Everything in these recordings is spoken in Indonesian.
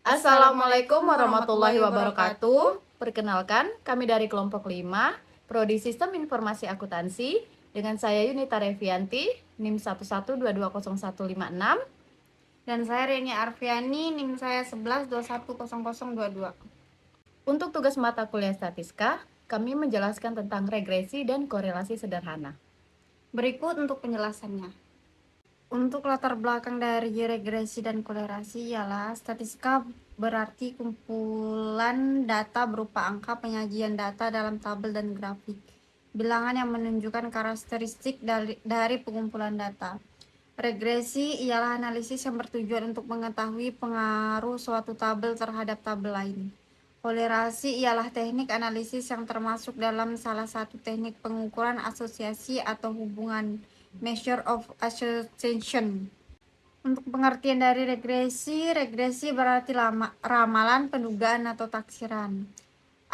Assalamualaikum warahmatullahi wabarakatuh. Perkenalkan, kami dari kelompok 5, Prodi Sistem Informasi Akuntansi, dengan saya Yunita Revianti, NIM 11220156. Dan saya Reni Arfiani, NIM saya 11210022. Untuk tugas mata kuliah statistika, kami menjelaskan tentang regresi dan korelasi sederhana. Berikut untuk penjelasannya. Untuk latar belakang dari regresi dan korelasi ialah statistika berarti kumpulan data berupa angka penyajian data dalam tabel dan grafik. Bilangan yang menunjukkan karakteristik dari pengumpulan data. Regresi ialah analisis yang bertujuan untuk mengetahui pengaruh suatu tabel terhadap tabel lain. Korelasi ialah teknik analisis yang termasuk dalam salah satu teknik pengukuran asosiasi atau hubungan, measure of association. Untuk pengertian dari regresi berarti ramalan, pendugaan, atau taksiran.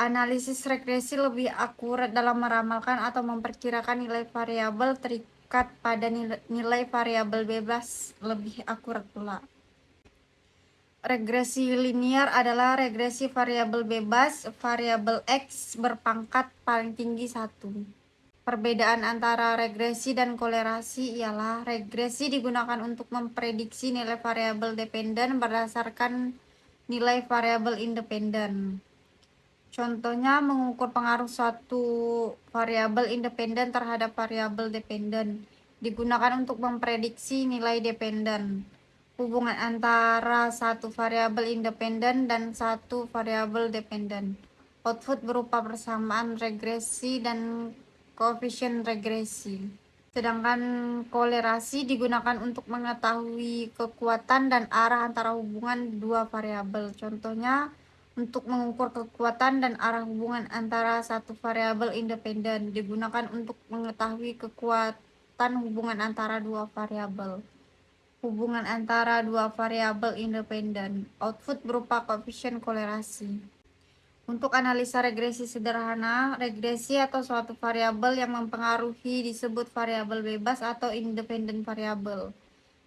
Analisis regresi lebih akurat dalam meramalkan atau memperkirakan nilai variabel terikat pada nilai variabel bebas, lebih akurat pula. Regresi linear adalah regresi variabel bebas, variabel X berpangkat paling tinggi 1. Perbedaan antara regresi dan korelasi ialah regresi digunakan untuk memprediksi nilai variabel dependen berdasarkan nilai variabel independen. Contohnya mengukur pengaruh suatu variabel independen terhadap variabel dependen digunakan untuk memprediksi nilai dependen. Hubungan antara satu variabel independen dan satu variabel dependen. Output berupa persamaan regresi dan koefisien regresi. Sedangkan korelasi digunakan untuk mengetahui kekuatan dan arah antara hubungan dua variabel. Contohnya untuk mengukur kekuatan dan arah hubungan antara satu variabel independen digunakan untuk mengetahui kekuatan hubungan antara dua variabel. Hubungan antara dua variabel independen. Output berupa koefisien korelasi. Untuk analisa regresi sederhana, regresi atau suatu variabel yang mempengaruhi disebut variabel bebas atau independen variabel.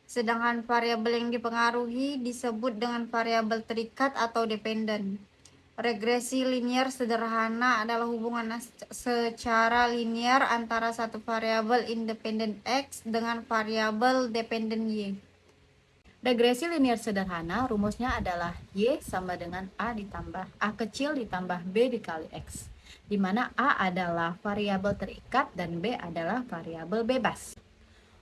Sedangkan variabel yang dipengaruhi disebut dengan variabel terikat atau dependen. Regresi linear sederhana adalah hubungan secara linear antara satu variabel independen X dengan variabel dependen Y. Regresi linear sederhana rumusnya adalah Y sama dengan A ditambah A kecil ditambah B dikali X, di mana A adalah variabel terikat dan B adalah variabel bebas.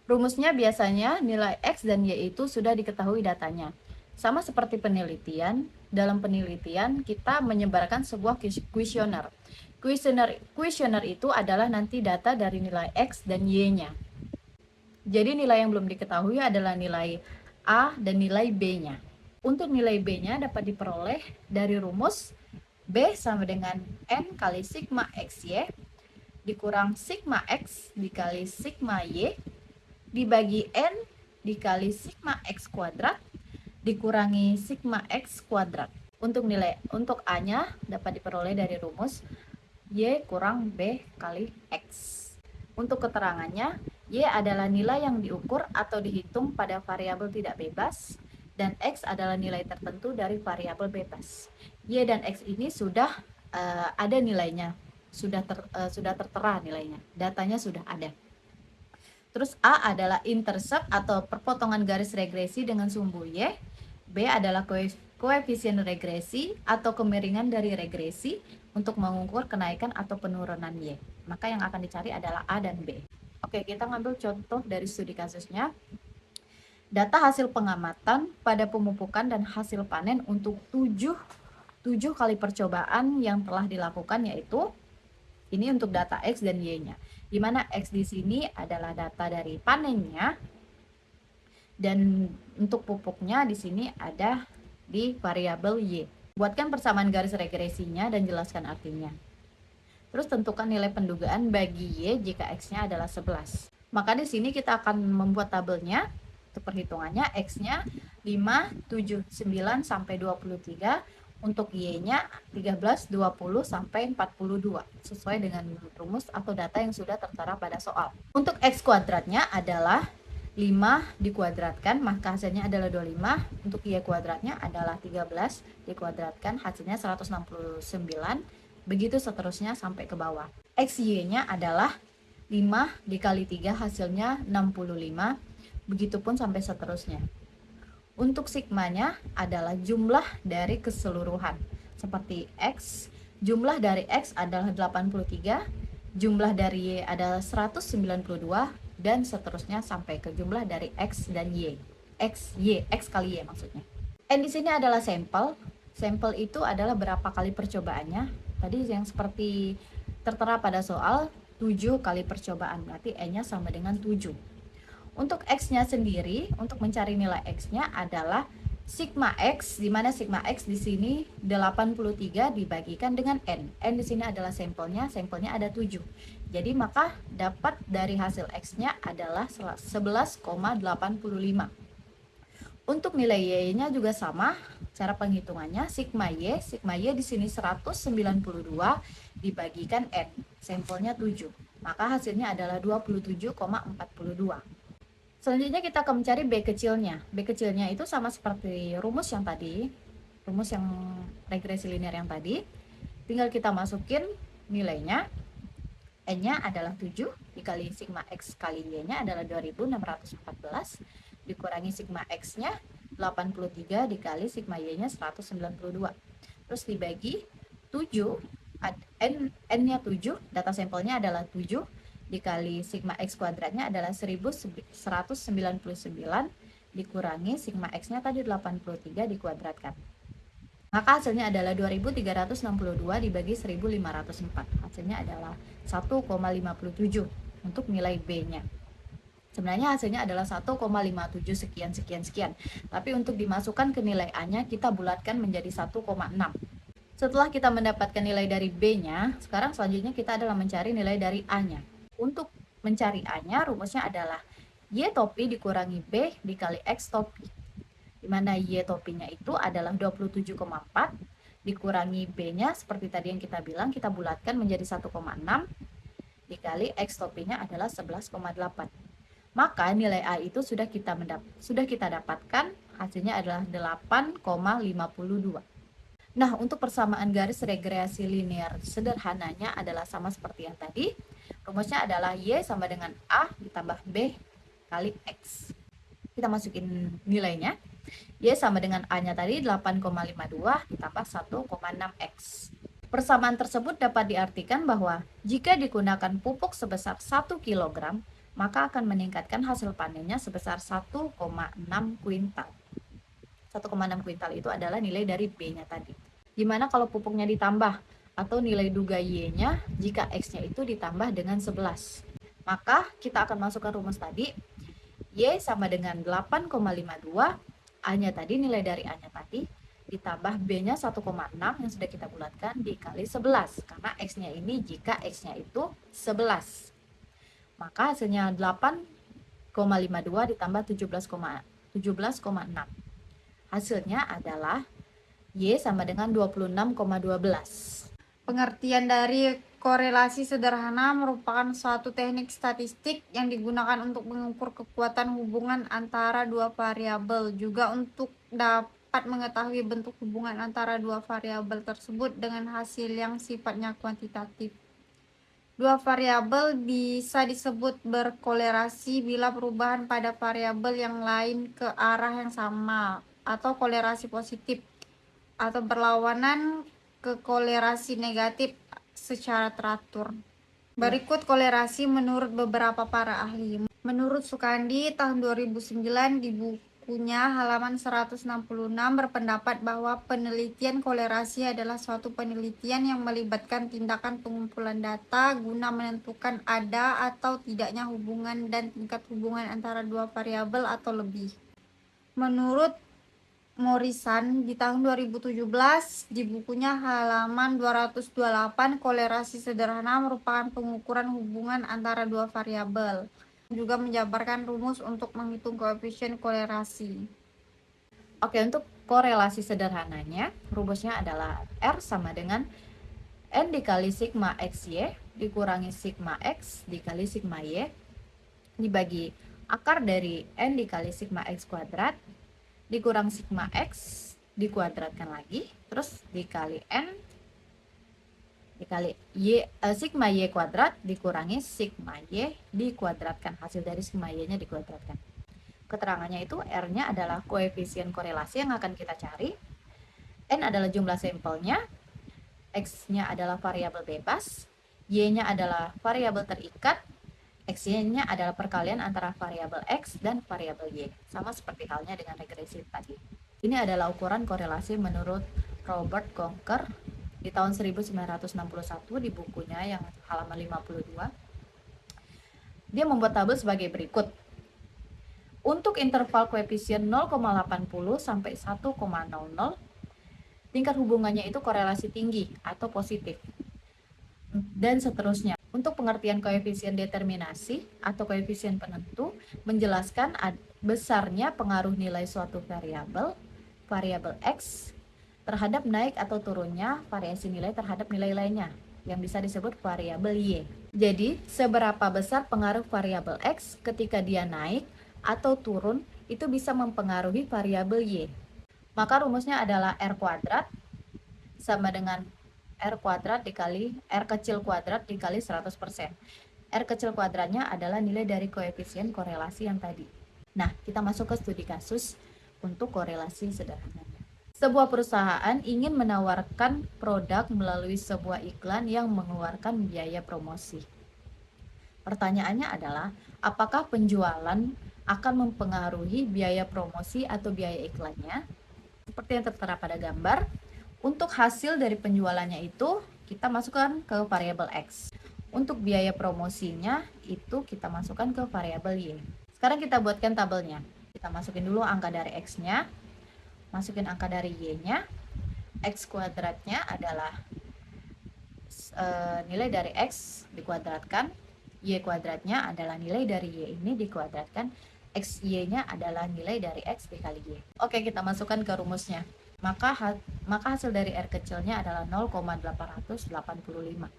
Rumusnya biasanya nilai X dan Y itu sudah diketahui datanya. Sama seperti penelitian, dalam penelitian kita menyebarkan sebuah kuesioner. Kuesioner itu adalah nanti data dari nilai X dan Y-nya. Jadi nilai yang belum diketahui adalah nilai A dan nilai B-nya. Untuk nilai B-nya dapat diperoleh dari rumus B sama dengan N kali sigma XY dikurang sigma X dikali sigma Y dibagi N dikali sigma X kuadrat dikurangi sigma X kuadrat. Untuk A-nya dapat diperoleh dari rumus Y kurang B kali X. Untuk keterangannya, Y adalah nilai yang diukur atau dihitung pada variabel tidak bebas, dan X adalah nilai tertentu dari variabel bebas. Y dan X ini sudah ada nilainya, sudah tertera nilainya, datanya sudah ada. Terus A adalah intercept atau perpotongan garis regresi dengan sumbu Y. B adalah koefisien regresi atau kemiringan dari regresi untuk mengukur kenaikan atau penurunan Y. Maka yang akan dicari adalah A dan B. Oke, kita ngambil contoh dari studi kasusnya. Data hasil pengamatan pada pemupukan dan hasil panen untuk 7 kali percobaan yang telah dilakukan, yaitu ini untuk data X dan Y-nya. Di mana X di sini adalah data dari panennya, dan untuk pupuknya di sini ada di variabel Y. Buatkan persamaan garis regresinya dan jelaskan artinya. Terus tentukan nilai pendugaan bagi Y jika X-nya adalah 11. Maka di sini kita akan membuat tabelnya. Untuk perhitungannya X-nya 5, 7, 9 sampai 23. Untuk Y-nya 13, 20 sampai 42 sesuai dengan rumus atau data yang sudah tertera pada soal. Untuk X kuadratnya adalah 5 dikuadratkan, maka hasilnya adalah 25. Untuk Y kuadratnya adalah 13 dikuadratkan, hasilnya 169. Begitu seterusnya sampai ke bawah. XY-nya adalah 5 dikali 3, hasilnya 65. Begitupun sampai seterusnya. Untuk sigmanya adalah jumlah dari keseluruhan. Seperti X, jumlah dari X adalah 83, jumlah dari Y adalah 192, dan seterusnya sampai ke jumlah dari X dan Y. X kali Y maksudnya. N di sini adalah sampel. Sampel itu adalah berapa kali percobaannya. Tadi yang seperti tertera pada soal, 7 kali percobaan, berarti N-nya sama dengan 7. Untuk X-nya sendiri, untuk mencari nilai X-nya adalah sigma X, di mana sigma X di sini 83 dibagikan dengan N. N di sini adalah sampelnya ada 7. Jadi maka dapat dari hasil X-nya adalah 11,85. Untuk nilai Y-nya juga sama, cara penghitungannya sigma Y di sini 192 dibagikan N, sampelnya 7. Maka hasilnya adalah 27,42. Selanjutnya kita akan mencari B kecilnya. B kecilnya itu sama seperti rumus yang tadi, rumus yang regresi linear yang tadi. Tinggal kita masukin nilainya. N-nya adalah 7 dikali sigma X kali Y-nya adalah 2614 dikurangi sigma X-nya 83 dikali sigma Y-nya 192. Terus dibagi 7, N-nya 7, data sampelnya adalah 7 dikali sigma X kuadratnya adalah 1199 dikurangi sigma X-nya tadi 83 dikuadratkan. Maka hasilnya adalah 2362 dibagi 1504. Hasilnya adalah 1,57 untuk nilai B-nya. Sebenarnya hasilnya adalah 1,57 sekian. Tapi untuk dimasukkan ke nilai A-nya kita bulatkan menjadi 1,6. Setelah kita mendapatkan nilai dari B-nya, sekarang selanjutnya kita adalah mencari nilai dari A-nya. Untuk mencari A-nya, rumusnya adalah Y topi dikurangi B dikali X topi. Di mana Y topinya itu adalah 27,4 dikurangi B-nya seperti tadi yang kita bilang, kita bulatkan menjadi 1,6 dikali X topinya adalah 11,8. Maka nilai A itu sudah kita dapatkan, hasilnya adalah 8,52. Nah, untuk persamaan garis regresi linear sederhananya adalah sama seperti yang tadi. Rumusnya adalah Y sama dengan A ditambah B kali X. Kita masukin nilainya. Y sama dengan A-nya tadi 8,52 ditambah 1,6X. Persamaan tersebut dapat diartikan bahwa jika digunakan pupuk sebesar 1 kg, maka akan meningkatkan hasil panennya sebesar 1,6 kuintal. 1,6 kuintal itu adalah nilai dari B-nya tadi. Gimana kalau pupuknya ditambah atau nilai duga Y-nya jika X-nya itu ditambah dengan 11? Maka kita akan masukkan rumus tadi. Y sama dengan 8,52, A-nya tadi, nilai dari A-nya tadi, ditambah B-nya 1,6 yang sudah kita bulatkan dikali 11. Karena X-nya ini jika X-nya itu 11. Maka hasilnya 8,52 ditambah 17,6. Hasilnya adalah Y sama dengan 26,12. Pengertian dari korelasi sederhana merupakan suatu teknik statistik yang digunakan untuk mengukur kekuatan hubungan antara dua variabel, juga untuk dapat mengetahui bentuk hubungan antara dua variabel tersebut dengan hasil yang sifatnya kuantitatif. Dua variabel bisa disebut berkolerasi bila perubahan pada variabel yang lain ke arah yang sama, atau kolerasi positif, atau berlawanan ke kolerasi negatif secara teratur. Berikut kolerasi menurut beberapa para ahli. Menurut Sukandi tahun 2009 di bukunya halaman 166 berpendapat bahwa penelitian kolerasi adalah suatu penelitian yang melibatkan tindakan pengumpulan data guna menentukan ada atau tidaknya hubungan dan tingkat hubungan antara dua variabel atau lebih. Menurut Morrison di tahun 2017 di bukunya halaman 228, kolerasi sederhana merupakan pengukuran hubungan antara dua variabel, juga menjabarkan rumus untuk menghitung koefisien kolerasi. Oke, untuk korelasi sederhananya rumusnya adalah R sama dengan N dikali sigma XY dikurangi sigma X dikali sigma Y dibagi akar dari N dikali sigma X kuadrat dikurang sigma X dikuadratkan lagi, terus dikali N dikali sigma Y kuadrat dikurangi sigma Y dikuadratkan. Hasil dari sigma Y-nya dikuadratkan. Keterangannya itu R-nya adalah koefisien korelasi yang akan kita cari. N adalah jumlah sampelnya, X-nya adalah variabel bebas, Y-nya adalah variabel terikat, X-nya adalah perkalian antara variabel X dan variabel Y. Sama seperti halnya dengan regresi tadi. Ini adalah ukuran korelasi menurut Robert Gonker di tahun 1961 di bukunya yang halaman 52. Dia membuat tabel sebagai berikut. Untuk interval koefisien 0,80 sampai 1,00, tingkat hubungannya itu korelasi tinggi atau positif. Dan seterusnya. Untuk pengertian koefisien determinasi atau koefisien penentu, menjelaskan besarnya pengaruh nilai suatu variabel X, terhadap naik atau turunnya variasi nilai terhadap nilai lainnya, yang bisa disebut variabel Y. Jadi, seberapa besar pengaruh variabel X ketika dia naik atau turun, itu bisa mempengaruhi variabel Y. Maka rumusnya adalah R kuadrat sama dengan R kuadrat dikali R kecil kuadrat dikali 100%. R kecil kuadratnya adalah nilai dari koefisien korelasi yang tadi. Nah, kita masuk ke studi kasus untuk korelasi sederhananya. Sebuah perusahaan ingin menawarkan produk melalui sebuah iklan yang mengeluarkan biaya promosi. Pertanyaannya adalah, apakah penjualan akan mempengaruhi biaya promosi atau biaya iklannya? Seperti yang tertera pada gambar. Untuk hasil dari penjualannya itu kita masukkan ke variabel X. Untuk biaya promosinya itu kita masukkan ke variabel Y. Sekarang kita buatkan tabelnya. Kita masukin dulu angka dari X-nya, masukin angka dari Y-nya. X kuadratnya adalah nilai dari X dikuadratkan, Y kuadratnya adalah nilai dari Y ini dikuadratkan, XY-nya adalah nilai dari X dikali Y. Oke, kita masukkan ke rumusnya. Maka hasil dari R kecilnya adalah 0,885.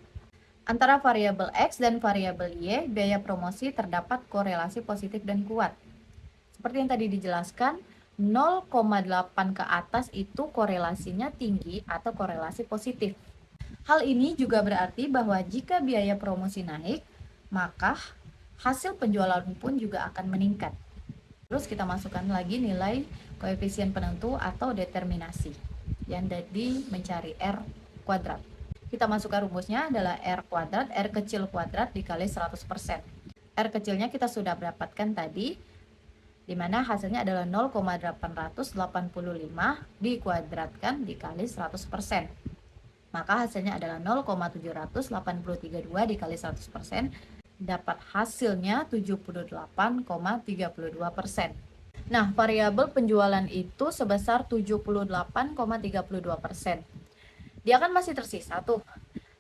Antara variabel X dan variabel Y, biaya promosi terdapat korelasi positif dan kuat. Seperti yang tadi dijelaskan, 0,8 ke atas itu korelasinya tinggi atau korelasi positif. Hal ini juga berarti bahwa jika biaya promosi naik, maka hasil penjualan pun juga akan meningkat. Terus kita masukkan lagi nilai koefisien penentu atau determinasi yang tadi mencari R kuadrat. Kita masukkan rumusnya adalah R kuadrat, R kecil kuadrat dikali 100%. R kecilnya kita sudah dapatkan tadi, di mana hasilnya adalah 0,885 dikuadratkan dikali 100%. Maka hasilnya adalah 0,783,2 dikali 100%. Dapat hasilnya 78,32%. Nah, variabel penjualan itu sebesar 78,32%. Dia kan masih tersisa tuh.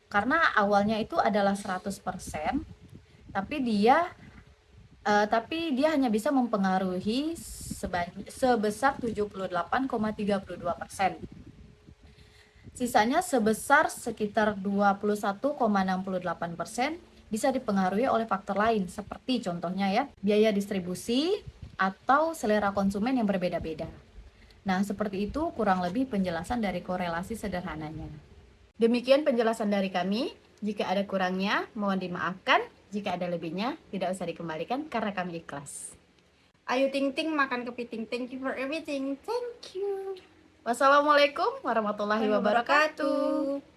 Karena awalnya itu adalah 100%, tapi dia hanya bisa mempengaruhi sebesar 78,32%. Sisanya sebesar sekitar 21,68% bisa dipengaruhi oleh faktor lain, seperti contohnya ya, biaya distribusi atau selera konsumen yang berbeda-beda. Nah, seperti itu kurang lebih penjelasan dari korelasi sederhananya. Demikian penjelasan dari kami. Jika ada kurangnya, mohon dimaafkan. Jika ada lebihnya, tidak usah dikembalikan karena kami ikhlas. Ayu Ting Ting makan kepiting. Thank you for everything. Thank you. Wassalamualaikum warahmatullahi wabarakatuh.